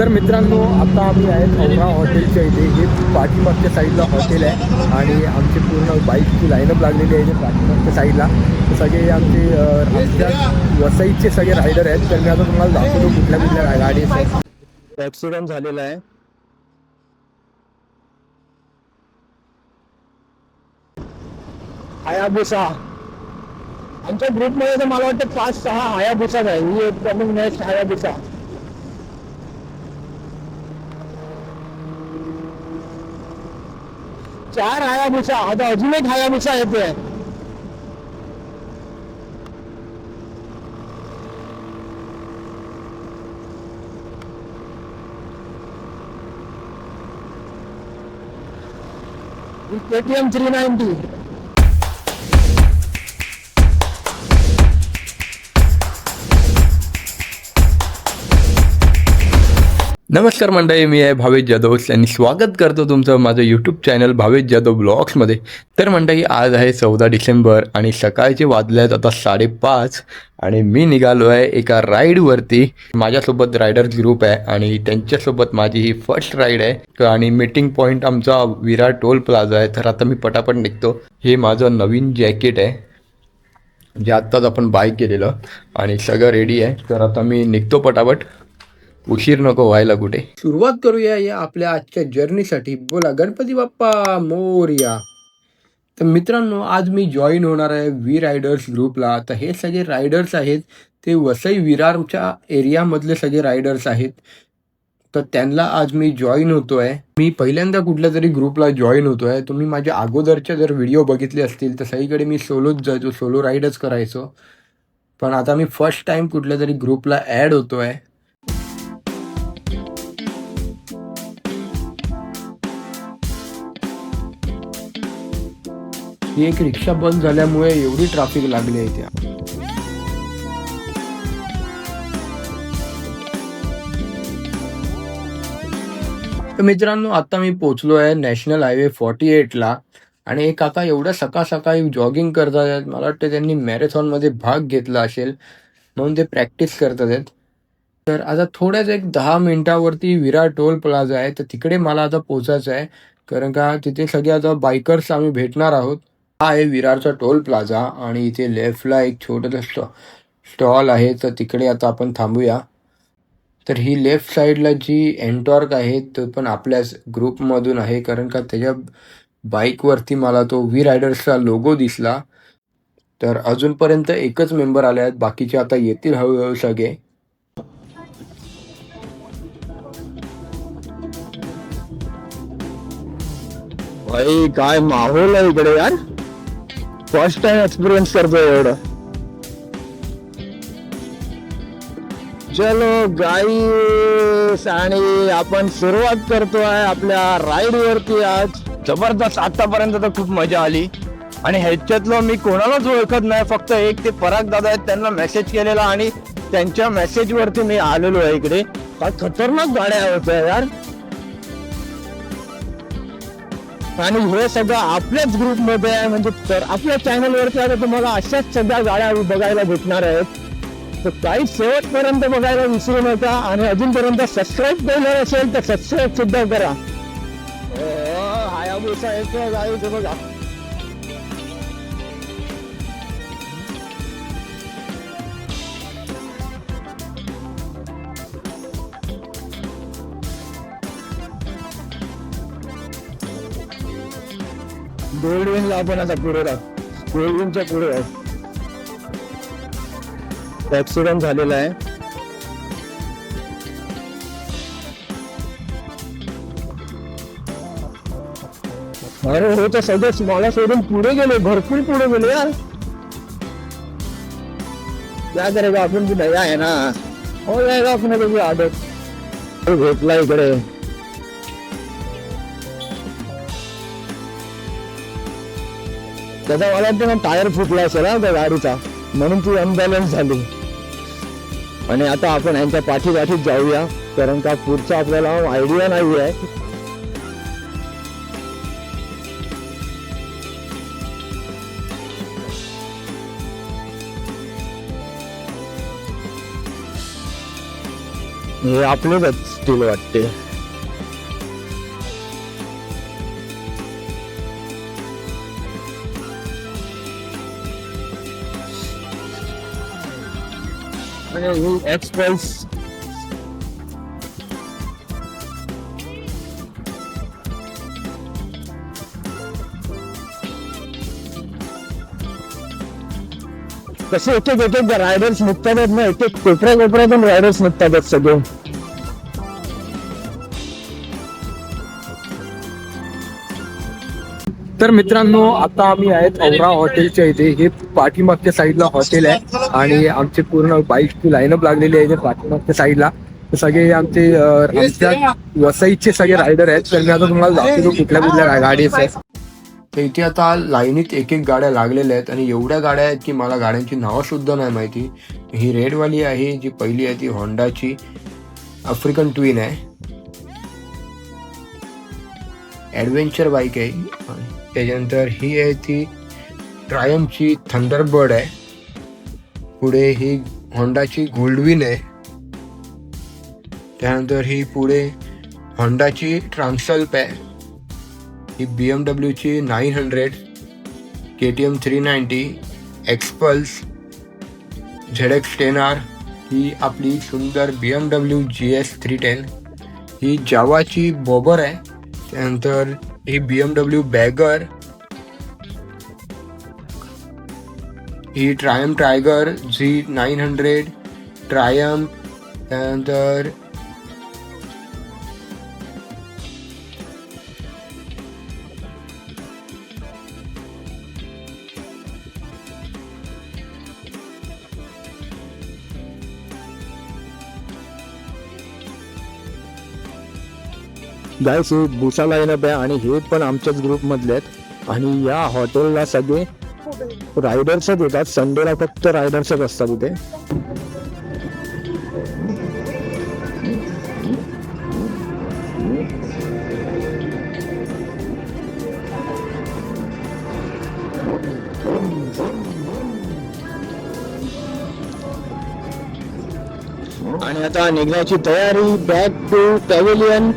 तर मित्रांनो, आता आम्ही आहेत औरा हॉटेलच्या इथे. हे पाठीमागच्या साईडला हॉटेल आहे आणि आमचे पूर्ण बाईकची लाईनअप लागलेली आहे इथे पाठीमागच्या साईडला. सगळे आमचे आमच्या वसईचे सगळे रायडर आहेत. तर मी आता तुम्हाला दाखवतो कुठल्या कुठल्या गाडी आहेत. ॲक्सिडेंट झालेला आहे. हायाबुसा आमच्या ग्रुपमध्ये तर मला वाटतं 5-6 हायाबुसाच आहे. ही एक कमिंग नेक्स्ट हायाबुसा. 4 हायाबुसा. आता अजून एक हायाबुसा येतोय. KTM 390. नमस्कार मंडळी, मी आहे भावेश जाधव आणि स्वागत करतो तुमचं माझं यूट्यूब चॅनल भावेश जाधव ब्लॉग्समध्ये. तर मंडळी, आज आहे 14 डिसेंबर आणि सकाळचे वाजले आहेत आता 5:30 आणि मी निघालो आहे एका राईडवरती. माझ्यासोबत रायडर्स ग्रुप आहे आणि त्यांच्यासोबत माझी ही फर्स्ट राईड आहे आणि मीटिंग पॉईंट आमचा विरार टोल प्लाझा आहे. तर आता मी पटापट निघतो. हे माझं नवीन जॅकेट आहे जे आत्ताच आपण बाय केलेलं आणि सगळं रेडी आहे. तर आता मी निघतो पटापट, उशीर नको व्हायला कुठे. सुरुवात करूया या आपल्या आजच्या जर्नीसाठी. बोला गणपती बाप्पा मोरया. तर मित्रांनो, आज मी जॉईन होणार आहे वी रायडर्स ग्रुपला. तर हे सगळे रायडर्स आहेत ते वसई विरारच्या एरियामधले सगळे रायडर्स आहेत. तर त्यांना आज मी जॉईन होतो आहे. मी पहिल्यांदा कुठल्या तरी ग्रुपला जॉईन होतो आहे. तुम्ही माझ्या अगोदरच्या जर व्हिडिओ बघितले असतील तर सगळीकडे मी सोलोच जायचो, सोलो राईडच करायचो. पण आता मी फर्स्ट टाइम कुठल्या तरी ग्रुपला ॲड होतो आहे. ही एक रिक्षा बंद झाल्यामुळे एवढी ट्रॅफिक लागली आहे इथे. तर मित्रांनो, आता मी पोचलो आहे नॅशनल हायवे 48ला आणि एक काका एवढ्या सकाळ सकाळी जॉगिंग करतात आहेत. मला वाटतं त्यांनी मॅरेथॉनमध्ये भाग घेतला असेल म्हणून ते प्रॅक्टिस करतात आहेत. तर आता थोड्याच एक 10 मिनिटावरती विरार टोल प्लाझा आहे. तर तिकडे मला आता पोचायचं आहे कारण का तिथे सगळे आता बायकर्स आम्ही भेटणार आहोत. हा आहे विरारचा टोल प्लाझा आणि इथे लेफ्टला एक छोटंसं स्टॉल आहे. तर तिकडे आता आपण थांबूया. तर ही लेफ्ट साईडला जी एन्टॉर्क आहे तो पण आपल्याच ग्रुपमधून आहे कारण का त्याच्या बाईकवरती मला तो वी रायडर्सचा लोगो दिसला. तर अजूनपर्यंत एकच मेंबर आले आहेत, बाकीचे आता येतील हळूहळू सगळे. भाई काय माहोल आहे इकडे यार. फर्स्ट टाइम एक्सपिरियन्स करतोय एवढं. चलो गाईस, आणि आपण सुरुवात करतोय आपल्या राईड वरती. आज जबरदस्त. आतापर्यंत तर खूप मजा आली आणि ह्याच्यातलं मी कोणालाच ओळखत नाही. फक्त एक ते पराग दादा आहेत, त्यांना मेसेज केलेला आणि त्यांच्या मेसेज वरती मी आलेलो आहे इकडे. काय खतरनाक गाड्या होत्या यार. आणि हे सगळं आपल्याच ग्रुपमध्ये आहे. म्हणजे तर आपल्या चॅनलवरती आता तुम्हाला अशाच सगळ्या गाड्या बघायला भेटणार आहेत. तर काही शेवटपर्यंत बघायला विसरू नका आणि अजूनपर्यंत सबस्क्राईब केलं असेल तर सबस्क्राईब सुद्धा करा. हायाबुसा येतो गाडी बघा. गोल्डविनला आपण आता पुढे राहतो. गोल्डविनच्या पुढे आहे. ऍक्सिडेंट झालेला आहे. अरे हो, तर सगळे मला सोडून पुढे गेले, भरपूर पुढे गेले यार. क्या करेगा आपण, भी नया आहे ना. हो जाएगा अपने को भी आदत. भेटला इकडे. त्याचा मला वाटतं ना टायर फुटला असेल ना त्या गाडीचा, म्हणून ती अनबॅलन्स झाली. आणि आता आपण यांच्या पाठीपाठीच जाऊया कारण का पुढचा आपल्याला आयडिया नाही आहे. हे आपलेच भेटतील वाटते. एक्सप्रेस कसे एक एक रायडर्स निघतात ना, एक एक कोपऱ्यातून रायडर्स निघतात सगळे. तर मित्रांनो, आता आम्ही आहेत औरा हॉटेलच्या इथे. हे पाठीमागच्या साईडला हॉटेल आहे आणि आमचे पूर्ण बाईकची लाईनअप लागलेली आहे पाठीमागच्या साईडला. सगळे आमच्या वसईचे सगळे रायडर आहेत. तर मी आता तुम्हाला दाखवतो कुठल्या कुठल्या गाडी आहेत. तर इथे आता लाईनीत एक एक गाड्या लागलेल्या आहेत आणि एवढ्या गाड्या आहेत की मला गाड्यांची नावं सुद्धा नाही माहिती. ही रेडवाली आहे जी पहिली आहे ती होंडाची आफ्रिकन ट्विन आहे, ॲडव्हेंचर बाईक आहे. त्याच्यानंतर ही आहे ती ट्रायम्फची थंडरबर्ड आहे. पुढे ही होंडाची गोल्डविन आहे. त्यानंतर ही पुढे होंडाची ट्रान्सल्प आहे. ही BMWची 900, KTM 390, एक्सपल्स, ZX 10R, ही आपली सुंदर BMW GS 310, ही जावाची बॉबर आहे. त्यानंतर ही BMW बॅगर, ही ट्रायम्फ टायगर Z900 ट्रायम्फ. त्यानंतर गाईस हे बुसा लाईनअप आहे आणि हे पण आमच्याच ग्रुप मधले आहेत. आणि या हॉटेलला सगळे रायडर्सच येतात. संडेला फक्त रायडर्सच असतात इथे. आणि आता निघण्याची तयारी. Back to pavilion.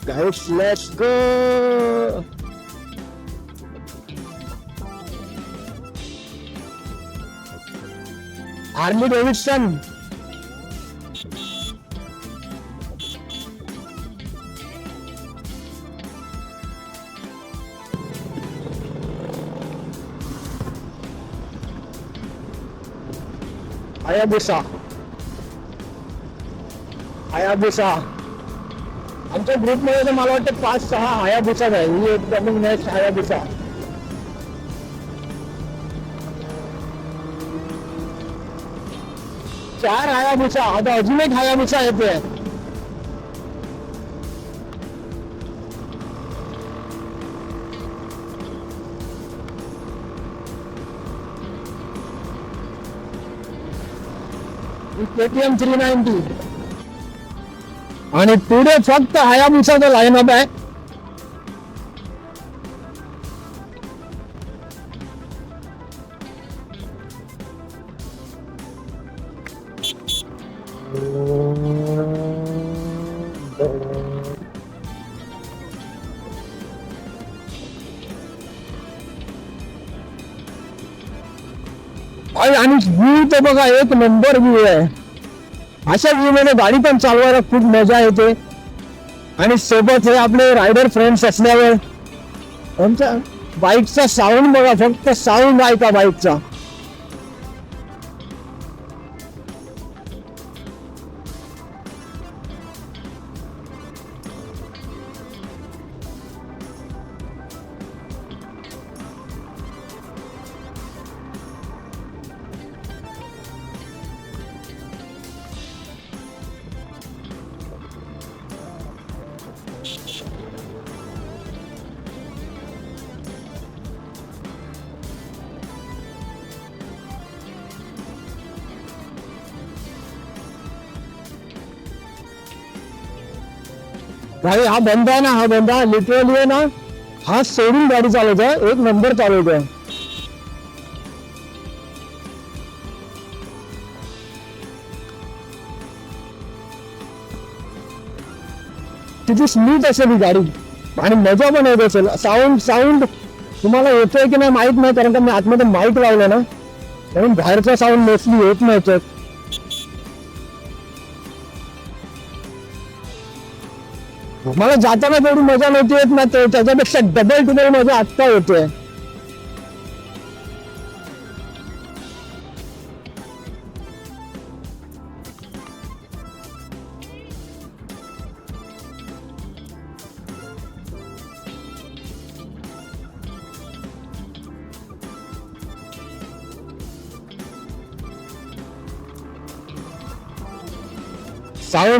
Guys, let's go! Harley Davidson. Hayabusa. आमच्या ग्रुपमध्ये तर मला वाटतं 5-6 हायाबुसा आहे. ही एकदम नेक्स्ट हायाबुसा. चार हायाबुसा. आता अजून एक हायाबुसा येते. KTM 390 आणि पुढे फक्त हायाबुसाचा लाईनअप आहे. आणि व्ह्यू तर बघा, एक नंबर व्ह्यू आहे. अशा व्ह्यूमध्ये गाडी पण चालवायला खूप मजा येते आणि सोबत हे आपले रायडर फ्रेंड्स असल्यावर आमच्या बाईकचा साऊंड बघा, फक्त साऊंड ऐका बाईकचा. भाई हा बंदा आहे ना, हा बंदा लिटरली आहे ना, हा सोडून गाडी चालवतोय, एक नंबर चालवतोय. किती स्मूथ असेल ही गाडी आणि मजा पण येत असेल. साऊंड तुम्हाला येतोय की नाही माहित नाही, कारण का मी आतमध्ये माईक लावलं ना, म्हणून बाहेरचा साऊंड मोस्टली येत नाही. मला जाताना तेवढी मजा नव्हती येत ना, त्याच्यापेक्षा डबल टिबल मजा आत्ता येतोय.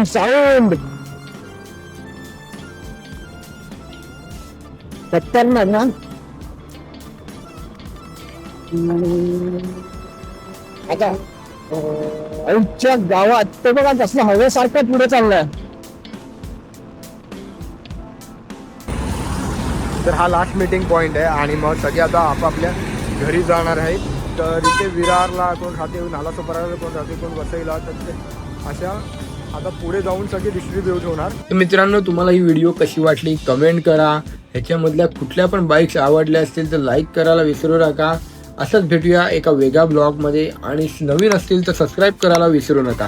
साऊंड खतरनाक ना. आता आमच्या गावात ते बघा कसलं हवेसारखं पुढे चाललंय. तर हा लास्ट मीटिंग पॉईंट आहे आणि मग सगळे आता आपापल्या घरी जाणार आहेत. तर इथे विरारला कोण राहते, नालासोपाराला कोण राहते, कोण वसईला, तर ते अशा आता पुढे जाऊन सगळे डिस्ट्रीब्यूट होणार. तर मित्रांनो, तुम्हाला ही व्हिडिओ कशी वाटली कमेंट करा. ह्याच्यामधल्या कुठल्या पण बाईक्स आवडल्या असतील तर लाईक करायला विसरू नका. असंच भेटूया एका वेगळ्या ब्लॉगमध्ये आणि नवीन असतील तर सबस्क्राईब करायला विसरू नका.